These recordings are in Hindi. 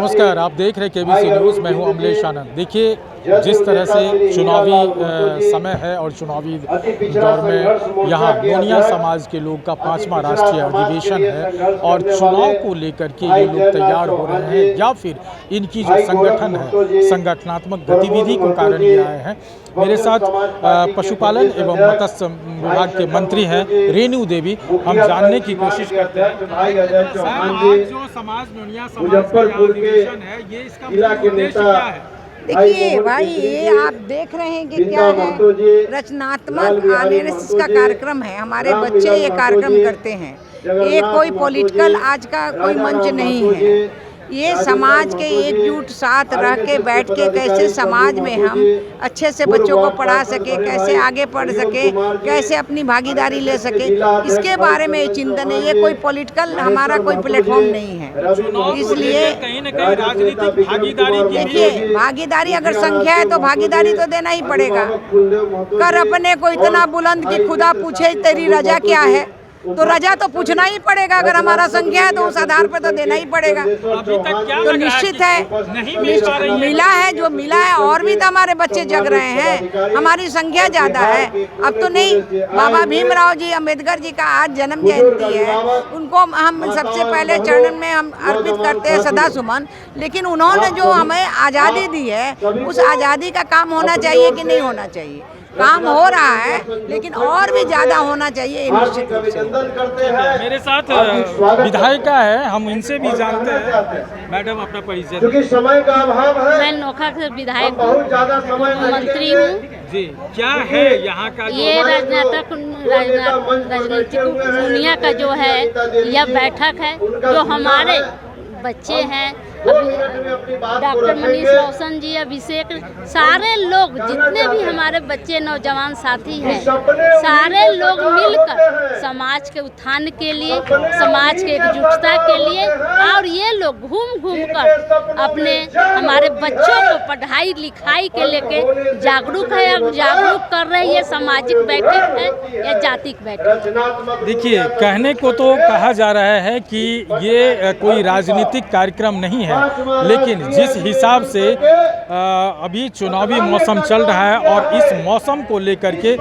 नमस्कार, आप देख रहे केबीसी न्यूज़। मैं हूं अमलेश आनंद। देखिए, जिस तरह से चुनावी समय है और चुनावी दौर में यहाँ नोनिया समाज के लोग का 5वां राष्ट्रीय अधिवेशन है और चुनाव को लेकर के ये लोग तैयार हो रहे हैं या फिर इनकी जो संगठन है, संगठनात्मक गतिविधि को कारण ये आए हैं। मेरे साथ पशुपालन एवं मत्स्य विभाग के मंत्री हैं रेणु देवी। हम जानने की कोशिश करते हैं आज जो समाज नोनिया समाज का अधिवेशन है, ये इसका मुख्य उद्देश्य क्या है? देखिए भाई, ये आप देख रहे हैं कि क्या है, रचनात्मक एनालिसिस का कार्यक्रम है। हमारे बच्चे ये कार्यक्रम करते हैं। ये कोई पॉलिटिकल आज का कोई मंच नहीं है। ये समाज के एकजुट साथ रह के बैठ के कैसे समाज में हम अच्छे से बच्चों को पढ़ा सके, कैसे आगे पढ़ सके, कैसे अपनी भागीदारी ले सके, इसके बारे में चिंतन है। ये कोई पॉलिटिकल हमारा कोई प्लेटफॉर्म नहीं है। इसलिए कहीं न कहीं राजनीतिक भागीदारी की देखिए, भागीदारी अगर संख्या है तो भागीदारी तो देना ही पड़ेगा। कर अपने को इतना बुलंद कि खुदा पूछे तेरी रजा क्या है, तो रजा तो पूछना ही पड़ेगा। अगर हमारा संख्या है तो उस आधार पर तो देना ही पड़ेगा। तो निश्चित है मिला है, जो मिला है। और भी तो हमारे बच्चे जग रहे हैं, हमारी संख्या ज़्यादा है। अब तो नहीं, बाबा भीमराव जी अम्बेडकर जी का आज जन्म जयंती है, उनको हम सबसे पहले चरण में हम अर्पित करते हैं सदा सुमन। लेकिन उन्होंने जो हमें आज़ादी दी है, उस आज़ादी का काम होना चाहिए कि नहीं होना चाहिए? काम हो रहा है, लेकिन और भी ज्यादा होना चाहिए निश्चित रूप से। मेरे साथ विधायिका है, हम इनसे भी जानते हैं। मैडम, अपना परिचय। क्योंकि समय का अभाव है। मैं नोखा से विधायक हूँ, मंत्री हूँ जी। क्या है यहाँ का ये राजनीतिक दुनिया का जो है यह बैठक है, जो हमारे बच्चे हैं, डॉक्टर मनीष रोशन जी, अभिषेक, सारे लोग जितने भी हमारे बच्चे नौजवान साथी हैं, सारे लोग मिलकर समाज के उत्थान के लिए, समाज के एकजुटता के लिए, और ये लोग घूम घूम कर अपने हमारे बच्चों को पढ़ाई लिखाई के लेके जागरूक है, जागरूक कर रहे हैं। ये सामाजिक बैठक है या जातिक बैठक? देखिए, कहने को तो कहा जा रहा है कि ये कोई राजनीतिक कार्यक्रम नहीं है, लेकिन जिस हिसाब से अभी चुनावी मौसम चल रहा है और इस मौसम को लेकर के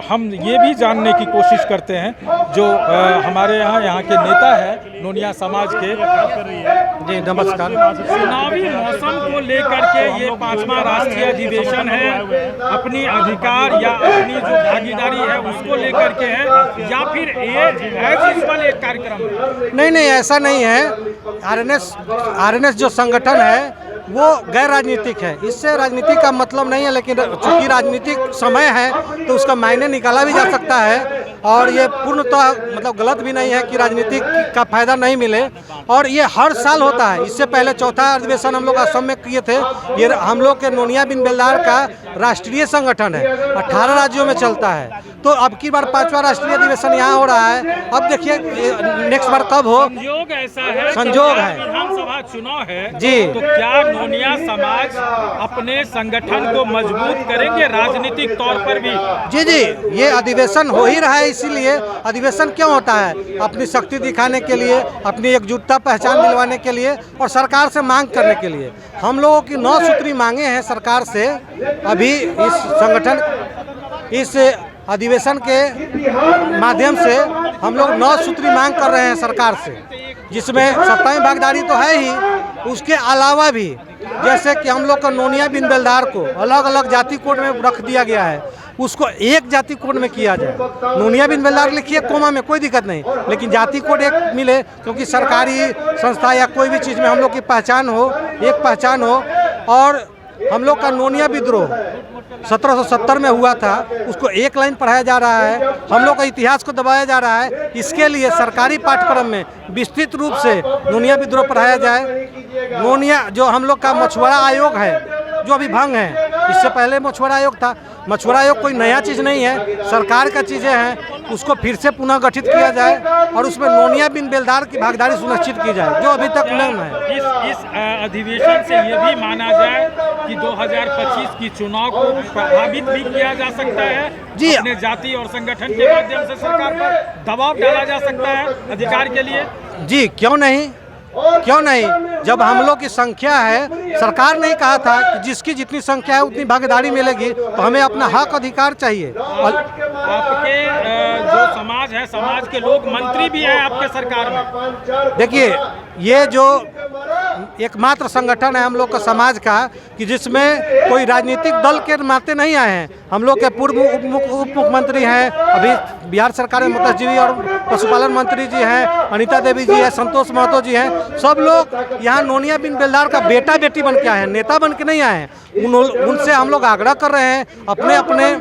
हम ये भी जानने की कोशिश करते हैं, जो हमारे यहाँ के नेता है नोनिया समाज के। जी नमस्कार। चुनावी मौसम को लेकर के ये 5वां राष्ट्रीय अधिवेशन है, अपनी अधिकार या अपनी जो भागीदारी है उसको लेकर के है, या फिर एक कार्यक्रम है? नहीं, ऐसा नहीं है। आरएनएस जो संगठन है वो गैर राजनीतिक है। इससे राजनीति का मतलब नहीं है, लेकिन चूंकि राजनीतिक समय है तो उसका मायने निकाला भी जा सकता है। और ये पूर्णतः मतलब गलत भी नहीं है कि राजनीति का फायदा नहीं मिले। और ये हर साल होता है। इससे पहले 4था अधिवेशन हम लोग असम में किए थे। ये हम लोग के नोनिया बिन बेलदार का राष्ट्रीय संगठन है, 18 राज्यों में चलता है। तो अब की बार 5वां राष्ट्रीय अधिवेशन यहाँ हो रहा है। अब देखिए नेक्स्ट बार कब हो। संयोग ऐसा है, संयोग है, विधानसभा चुनाव है जी। तो क्या नोनिया समाज अपने संगठन को मजबूत करेंगे राजनीतिक तौर पर भी? जी, ये अधिवेशन हो ही रहा है। इसीलिए अधिवेशन क्यों होता है? अपनी शक्ति दिखाने के लिए, अपनी एकजुटता पहचान दिलवाने के लिए और सरकार से मांग करने के लिए। हम लोगों की 9 सूत्री मांगे हैं सरकार से। अभी इस संगठन, इस अधिवेशन के माध्यम से हम लोग 9 सूत्री मांग कर रहे हैं सरकार से, जिसमें सत्ता में भागीदारी तो है ही, उसके अलावा भी जैसे कि हम लोग का नोनिया बिन बेलदार को अलग अलग जाति कोड में रख दिया गया है, उसको एक जाति कोड में किया जाए। नोनिया बिन बेलदार लिखिए कोमा में, कोई दिक्कत नहीं, लेकिन जाति कोड एक मिले, क्योंकि सरकारी संस्था या कोई भी चीज़ में हम लोग की पहचान हो, एक पहचान हो। और हम लोग का नोनिया विद्रोह 1770 में हुआ था, उसको एक लाइन पढ़ाया जा रहा है। हम लोग का इतिहास को दबाया जा रहा है। इसके लिए सरकारी पाठ्यक्रम में विस्तृत रूप से नोनिया विद्रोह पढ़ाया जाए। नोनिया जो हम लोग का मछुआरा आयोग है, जो अभी भंग है, इससे पहले मछुआरा आयोग था। मछुआरा आयोग कोई नया चीज़ नहीं है, सरकार का चीज़ें हैं, उसको फिर से पुनः गठित किया जाए और उसमें नोनिया बिन बेलदार की भागीदारी सुनिश्चित की जाए, जो अभी तक नहीं है। इस अधिवेशन से ये भी माना जाए कि 2025 की चुनाव को प्रभावित भी किया जा सकता है जी। अपने जाति और संगठन के माध्यम से सरकार पर दबाव डाला जा सकता है अधिकार के लिए। जी, क्यों नहीं। क्यों नहीं? जब हम लोग की संख्या है, सरकार ने कहा था कि जिसकी जितनी संख्या है उतनी भागीदारी मिलेगी, तो हमें अपना हक अधिकार चाहिए। और आपके जो समाज है, समाज के लोग मंत्री भी हैं आपके सरकार में। देखिए, ये जो एकमात्र संगठन है हम लोग का समाज का कि जिसमें कोई राजनीतिक दल के नाते नहीं आए हैं। हम लोग के पूर्व उप मुख्यमंत्री हैं, अभी बिहार सरकार में मत्स्य जीवी और पशुपालन मंत्री जी हैं, अनीता देवी जी हैं, संतोष महतो जी हैं। सब लोग यहाँ नोनिया बिन बेलदार का बेटा बेटी बन के आए हैं, नेता बन के नहीं आए हैं। उनसे हम लोग आग्रह कर रहे हैं, अपने अपने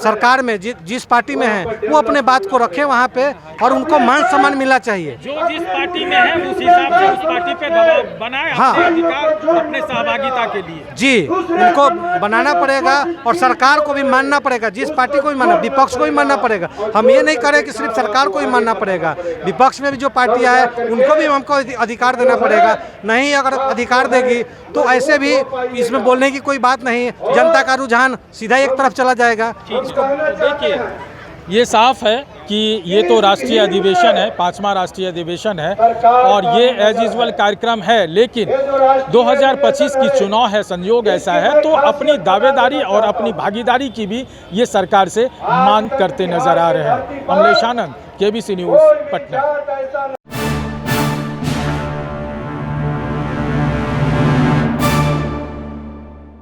सरकार में जिस पार्टी में हैं वो अपने बात को रखें वहाँ पे, और उनको मान सम्मान मिलना चाहिए। जो जिस पार्टी में है उस हिसाब से उस पार्टी पे दबाव बनाए, हाँ, अपने अधिकार, अपने सहभागिता के लिए। जी, उनको बनाना पड़ेगा और सरकार को भी मानना पड़ेगा। जिस पार्टी को भी मानना, विपक्ष को भी मानना पड़ेगा। हम ये नहीं करें कि सिर्फ सरकार को ही मानना पड़ेगा, विपक्ष में भी जो पार्टियां हैं उनको भी हमको अधिकार देना पड़ेगा। नहीं अगर अधिकार देगी तो ऐसे भी इसमें बोलने की कोई बात नहीं है, जनता का रुझान सीधा एक तरफ चला जाएगा। देखिए, ये साफ है कि ये तो राष्ट्रीय अधिवेशन है, 5वां राष्ट्रीय अधिवेशन है और ये एज यूजुअल कार्यक्रम है, लेकिन 2025 की चुनाव है, संयोग ऐसा है, तो अपनी दावेदारी और अपनी भागीदारी की भी ये सरकार से मांग करते नजर आ रहे हैं। अमलेश आनंद, केबीसी न्यूज़, पटना।